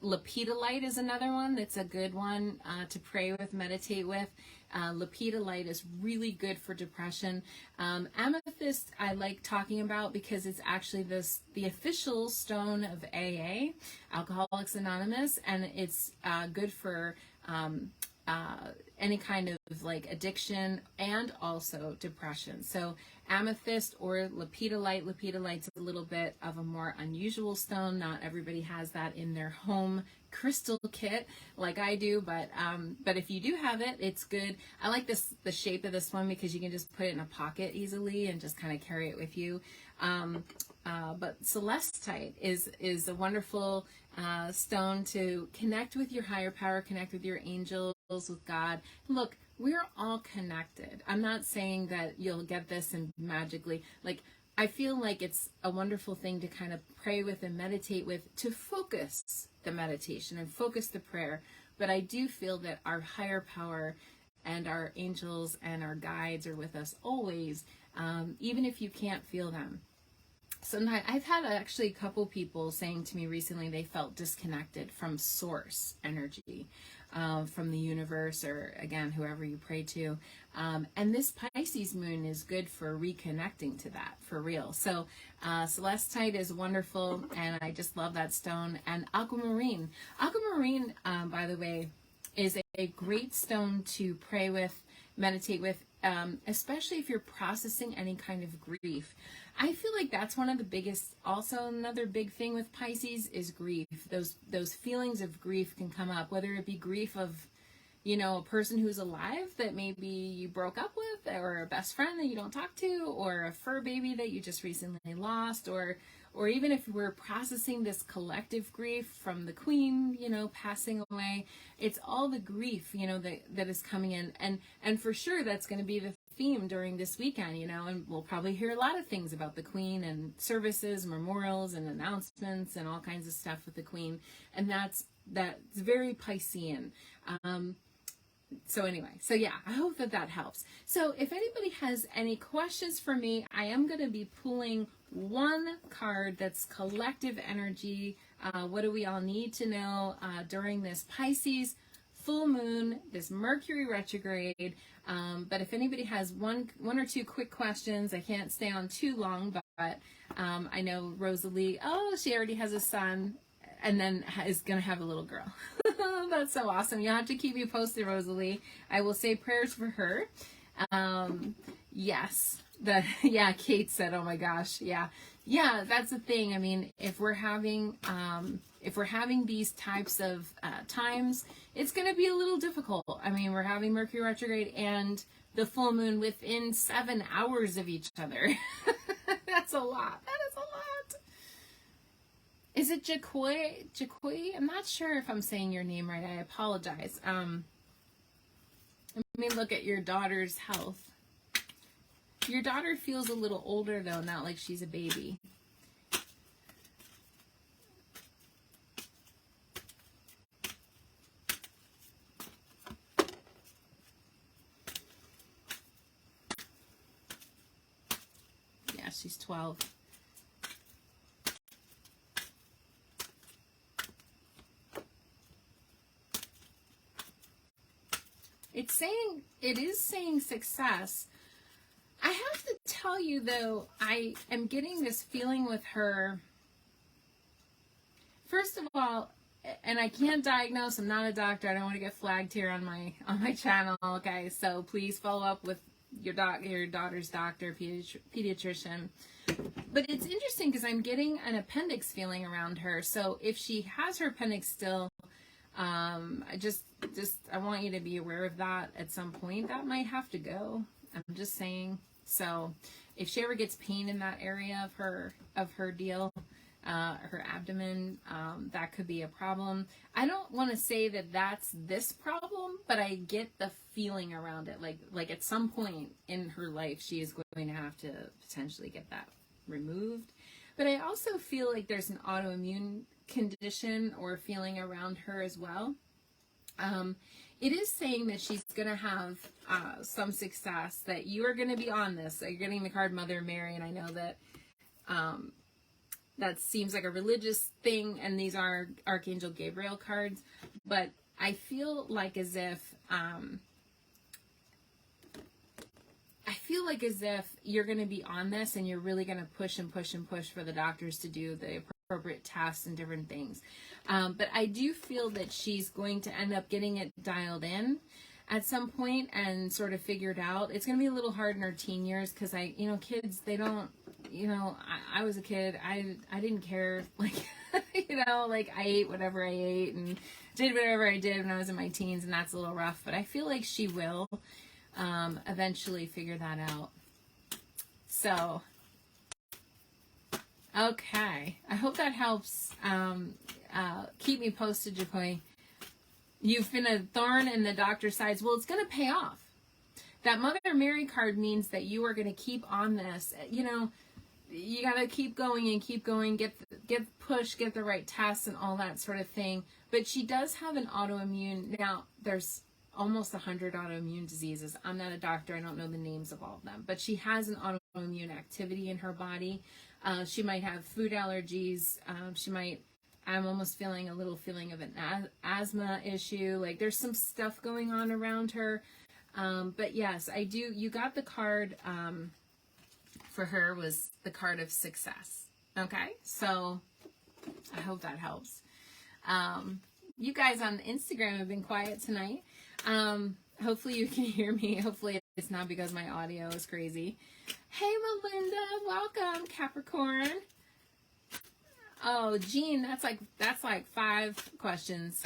Lepidolite is another one that's a good one to pray with, meditate with. Lepidolite is really good for depression. Amethyst I like talking about because it's actually the official stone of AA, Alcoholics Anonymous, and it's good for any kind of like addiction and also depression. So amethyst or lepidolite. Lepidolite's a little bit of a more unusual stone. Not everybody has that in their home crystal kit like I do, but if you do have it, it's good. I like the shape of this one because you can just put it in a pocket easily and just kind of carry it with you. But celestite is a wonderful stone to connect with your higher power, connect with your angels, with God. Look, we're all connected. I'm not saying that you'll get this and magically, like, I feel like it's a wonderful thing to kind of pray with and meditate with, to focus the meditation and focus the prayer. But I do feel that our higher power and our angels and our guides are with us always, even if you can't feel them. Sometimes I've had actually a couple people saying to me recently they felt disconnected from source energy. from the universe, or again, whoever you pray to. And this Pisces moon is good for reconnecting to that for real. So celestite is wonderful, and I just love that stone. And aquamarine. Aquamarine, by the way, is a great stone to pray with, meditate with, especially if you're processing any kind of grief. I feel like that's one of the biggest, also another big thing with Pisces is grief. Those feelings of grief can come up, whether it be grief of, a person who's alive that maybe you broke up with, or a best friend that you don't talk to, or a fur baby that you just recently lost, or even if we're processing this collective grief from the queen, passing away. It's all the grief, that is coming in. And for sure, that's going to be the theme during this weekend, and we'll probably hear a lot of things about the queen and services, memorials, and announcements, and all kinds of stuff with the queen. And that's very Piscean. So anyway, I hope that helps. So if anybody has any questions for me, I am going to be pulling one card that's collective energy. What do we all need to know during this Pisces full moon, this Mercury retrograde? But if anybody has one or two quick questions, I can't stay on too long, but I know Rosalie, she already has a son, and then is going to have a little girl. That's so awesome. You'll have to keep me posted, Rosalie. I will say prayers for her. Yes. Kate said, oh my gosh. Yeah, that's the thing. I mean, if we're having these types of times, it's going to be a little difficult. I mean, we're having Mercury retrograde and the full moon within 7 hours of each other. That's a lot. That is a lot. Is it Jacoy? Jacoy? I'm not sure if I'm saying your name right. I apologize. Let me look at your daughter's health. Your daughter feels a little older, though, not like she's a baby. Yeah, she's 12. It is saying success. I have to tell you, though, I am getting this feeling with her. First of all, and I can't diagnose, I'm not a doctor. I don't want to get flagged here on my channel, okay? So please follow up with your daughter's doctor, pediatrician. But it's interesting because I'm getting an appendix feeling around her. So if she has her appendix still, I want you to be aware of that at some point. That might have to go. I'm just saying. So if she ever gets pain in that area of her deal, her abdomen, that could be a problem. I don't want to say that that's this problem, but I get the feeling around it. Like at some point in her life, she is going to have to potentially get that removed. But I also feel like there's an autoimmune condition or feeling around her as well. It is saying that she's going to have some success, that you are going to be on this. So you're getting the card Mother Mary, and I know that that seems like a religious thing, and these are Archangel Gabriel cards, but I feel like as if you're going to be on this, and you're really going to push and push and push for the doctors to do the appropriate tests and different things. But I do feel that she's going to end up getting it dialed in at some point and sort of figured out. It's going to be a little hard in her teen years because kids, they don't, I was a kid. I didn't care. Like, I ate whatever I ate and did whatever I did when I was in my teens, and that's a little rough. But I feel like she will eventually figure that out. So, okay. I hope that helps. Keep me posted, Jacoy. You've been a thorn in the doctor's sides. Well, it's going to pay off. That Mother Mary card means that you are going to keep on this. You got to keep going and keep going, get push, get the right tests and all that sort of thing. But she does have an autoimmune. Now, there's almost 100 autoimmune diseases. I'm not a doctor. I don't know the names of all of them. But she has an autoimmune activity in her body. She might have food allergies. She might I'm almost feeling a little feeling of an asthma issue. Like there's some stuff going on around her. But yes, I do. You got the card for her was the card of success. Okay, so I hope that helps. You guys on Instagram have been quiet tonight. Hopefully you can hear me. Hopefully it's not because my audio is crazy. Hey, Melinda, welcome, Capricorn. Oh, Jean, that's like 5 questions.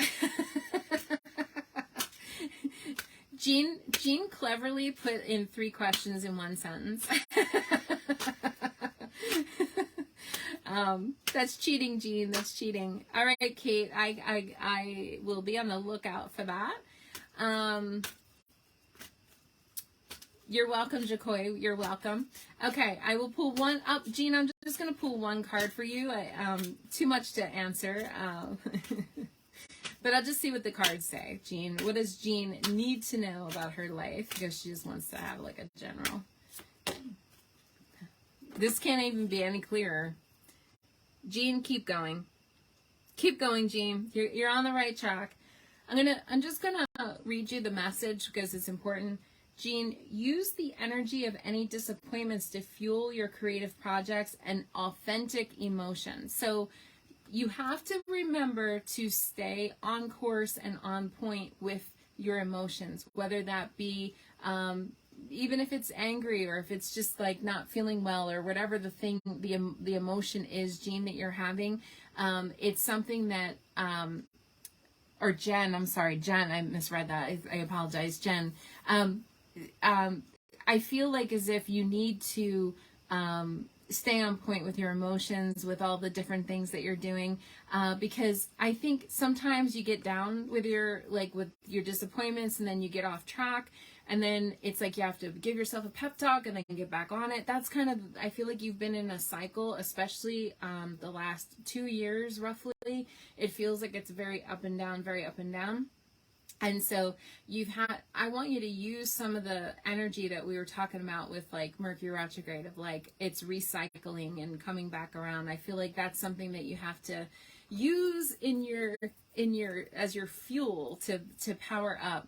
Jean cleverly put in 3 questions in 1 sentence. That's cheating, Jean. That's cheating. All right, Kate. I will be on the lookout for that. You're welcome, Jacoy. You're welcome. Okay, I will pull one up. Jean, I'm just going to pull 1 card for you. Too much to answer. But I'll just see what the cards say. Jean, what does Jean need to know about her life? Because she just wants to have like a general. This can't even be any clearer. Jean, keep going. Keep going, Jean. You're on the right track. I'm just gonna read you the message because it's important. Jean, use the energy of any disappointments to fuel your creative projects and authentic emotions. So you have to remember to stay on course and on point with your emotions, whether that be even if it's angry or if it's just like not feeling well or whatever the emotion is, Jean, that you're having. It's something that, or Jen, I'm sorry, Jen, I misread that. I apologize, Jen. I feel like as if you need to stay on point with your emotions, with all the different things that you're doing, because I think sometimes you get down with your disappointments and then you get off track, and then it's like you have to give yourself a pep talk and then get back on it. That's kind of, I feel like you've been in a cycle, especially the last 2 years roughly. It feels like it's very up and down, very up and down. And so I want you to use some of the energy that we were talking about with like Mercury retrograde of like it's recycling and coming back around. I feel like that's something that you have to use in your as your fuel to power up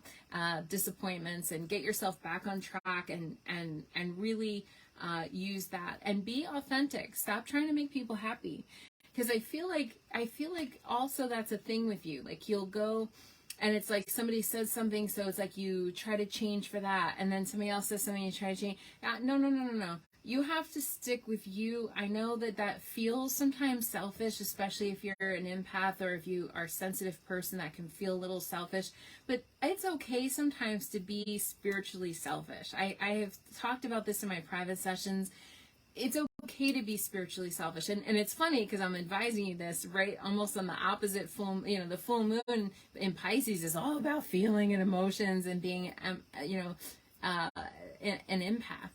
disappointments and get yourself back on track and really use that and be authentic. Stop trying to make people happy, because I feel like also that's a thing with you. Like you'll go. And it's like somebody says something, so it's like you try to change for that. And then somebody else says something, you try to change. No. You have to stick with you. I know that feels sometimes selfish, especially if you're an empath or if you are a sensitive person, that can feel a little selfish. But it's okay sometimes to be spiritually selfish. I have talked about this in my private sessions. It's okay to be spiritually selfish. And it's funny because I'm advising you this right almost on the opposite full, the full moon in Pisces is all about feeling and emotions and being, an empath.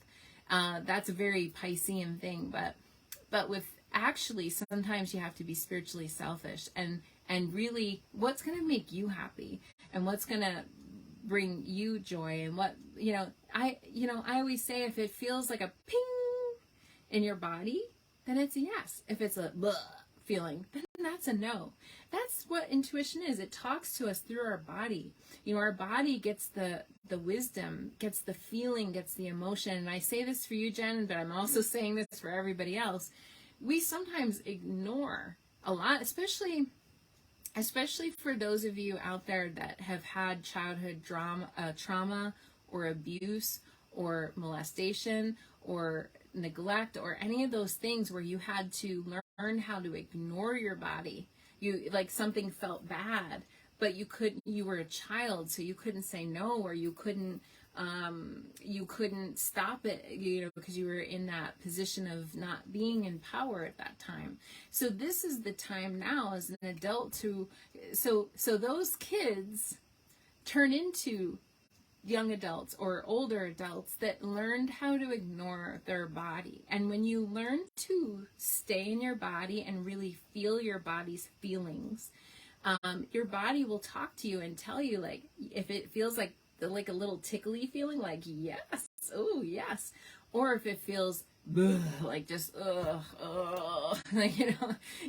That's a very Piscean thing, but with actually sometimes you have to be spiritually selfish and really what's going to make you happy and what's going to bring you joy and what, I always say if it feels like a ping in your body, then it's a yes. If it's a bleh feeling, then that's a no. That's what intuition is. It talks to us through our body. Our body gets the wisdom, gets the feeling, gets the emotion. And I say this for you, Jen, but I'm also saying this for everybody else. We sometimes ignore a lot, especially for those of you out there that have had childhood trauma or abuse or molestation or neglect or any of those things where you had to learn how to ignore your body. You like something felt bad, but you were a child, so you couldn't say no, or you couldn't stop it, because you were in that position of not being in power at that time. So this is the time now as an adult so those kids turn into young adults or older adults that learned how to ignore their body. And when you learn to stay in your body and really feel your body's feelings, your body will talk to you and tell you, like, if it feels like a little tickly feeling, like yes, oh yes, or if it feels like just like,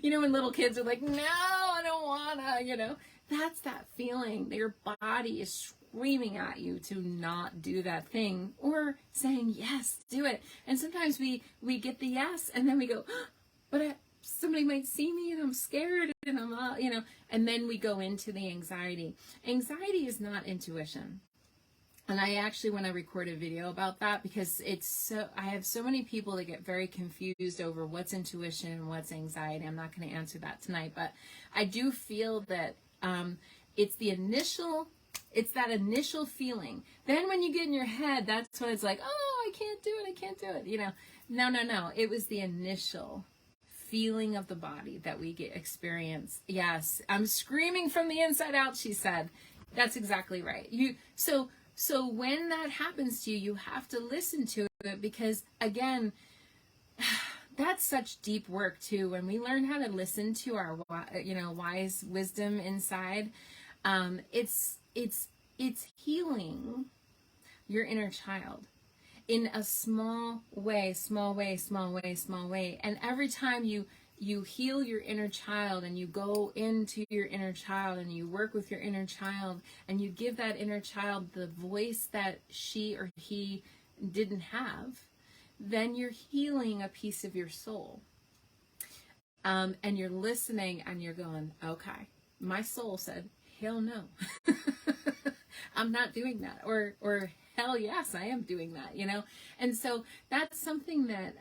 when little kids are like, no, I don't wanna, that's that feeling that your body is screaming at you to not do that thing, or saying yes, do it. And sometimes we get the yes, and then we go, but somebody might see me and I'm scared and I'm and then we go into the anxiety. Anxiety is not intuition. And I actually want to record a video about that, because I have so many people that get very confused over what's intuition and what's anxiety. I'm not going to answer that tonight, but I do feel that it's that initial feeling. Then when you get in your head, that's when it's like, oh, I can't do it. No. It was the initial feeling of the body that we experience. Yes, I'm screaming from the inside out, she said. That's exactly right. So when that happens to you, you have to listen to it, because again, that's such deep work too. When we learn how to listen to our, wise wisdom inside, it's healing your inner child in a small way. And every time you heal your inner child, and you go into your inner child, and you work with your inner child, and you give that inner child the voice that she or he didn't have, then you're healing a piece of your soul. And you're listening, and you're going, okay, my soul said, hell no. I'm not doing that. Or hell yes, I am doing that, And so that's something that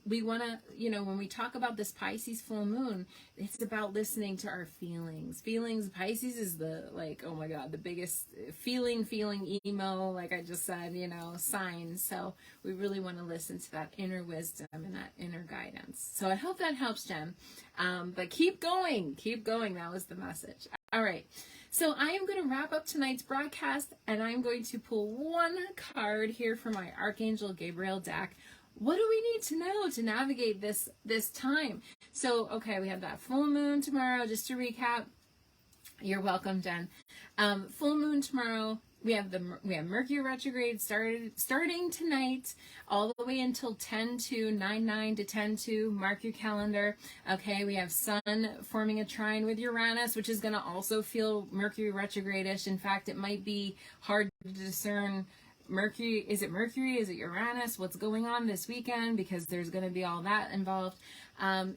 we want to, when we talk about this Pisces full moon, it's about listening to our feelings. Pisces is oh my God, the biggest feeling emo, like I just said, sign. So we really want to listen to that inner wisdom and that inner guidance. So I hope that helps, Jen. But keep going. That was the message. All right. So I am going to wrap up tonight's broadcast, and I'm going to pull one card here from my Archangel Gabriel deck. What do we need to know to navigate this time? So, okay, we have that full moon tomorrow. Just to recap, you're welcome, Jen. Full moon tomorrow. We have Mercury retrograde starting tonight, all the way until 9/9 to 10/2. Mark your calendar. Okay, we have Sun forming a trine with Uranus, which is going to also feel Mercury retrograde-ish. In fact, it might be hard to discern Mercury. Is it Mercury? Is it Uranus? What's going on this weekend? Because there's going to be all that involved.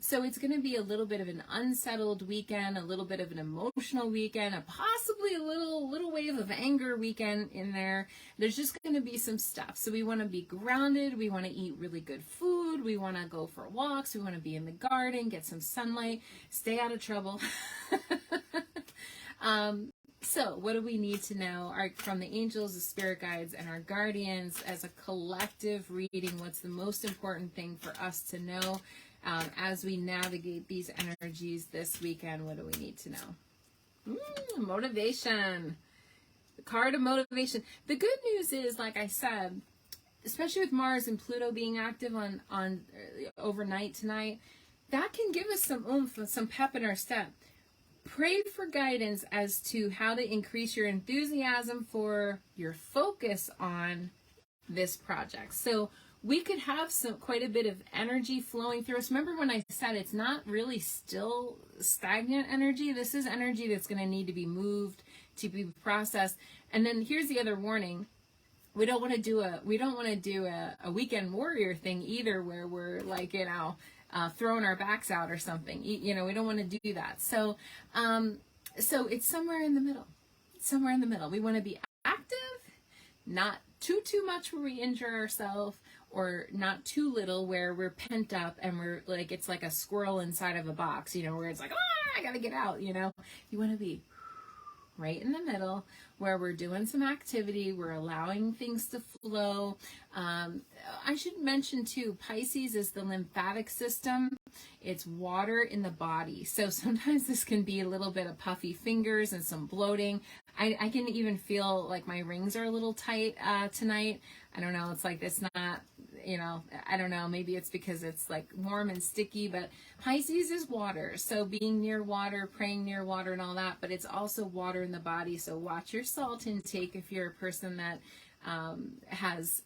So it's going to be a little bit of an unsettled weekend, a little bit of an emotional weekend, possibly a little wave of anger weekend in there. There's just going to be some stuff. So we want to be grounded. We want to eat really good food. We want to go for walks. We want to be in the garden, get some sunlight, stay out of trouble. So what do we need to know from the angels, the spirit guides, and our guardians as a collective reading? What's the most important thing for us to know as we navigate these energies this weekend? What do we need to know? Motivation. The card of motivation. The good news is, like I said, especially with Mars and Pluto being active on overnight tonight, that can give us some oomph, some pep in our step. Pray for guidance as to how to increase your enthusiasm for your focus on this project. So we could have quite a bit of energy flowing through us. Remember when I said it's not really still stagnant energy? This is energy that's going to need to be moved, to be processed. And then here's the other warning. We don't want to do a weekend warrior thing either, where we're like, throwing our backs out or something. We don't want to do that. So it's somewhere in the middle. We want to be active, not too much where we injure ourselves, or not too little where we're pent up and we're like, it's like a squirrel inside of a box, where it's like, I gotta get out, You want to be right in the middle, where we're doing some activity, we're allowing things to flow. I should mention too, Pisces is the lymphatic system. It's water in the body. So sometimes this can be a little bit of puffy fingers and some bloating. I can even feel like my rings are a little tight tonight. I don't know. It's like, it's not, I don't know. Maybe it's because it's like warm and sticky, but Pisces is water. So being near water, praying near water and all that, but it's also water in the body. So watch your salt intake if you're a person that has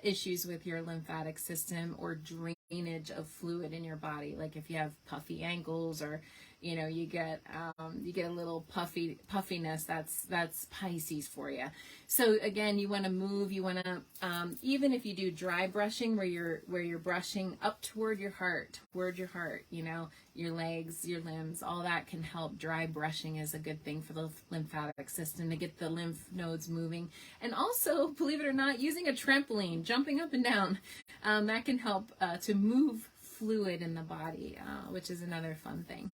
issues with your lymphatic system or drainage of fluid in your body. Like if you have puffy ankles, or you get a little puffiness, that's Pisces for you. So again, you want to move. You want to even if you do dry brushing, where you're brushing up toward your heart, your legs, your limbs, all that can help. Dry brushing is a good thing for the lymphatic system to get the lymph nodes moving. And also, believe it or not, using a trampoline, jumping up and down, that can help to move fluid in the body, which is another fun thing.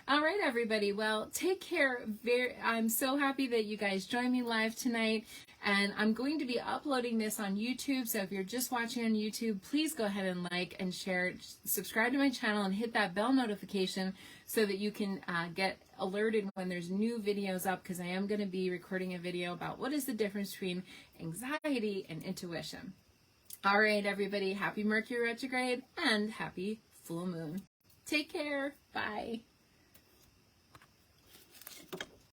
All right, everybody. Well, take care. I'm so happy that you guys joined me live tonight. And I'm going to be uploading this on YouTube. So if you're just watching on YouTube, please go ahead and like and share. Subscribe to my channel and hit that bell notification so that you can get alerted when there's new videos up, because I am going to be recording a video about what is the difference between anxiety and intuition. All right, everybody. Happy Mercury retrograde and happy full moon. Take care. Bye.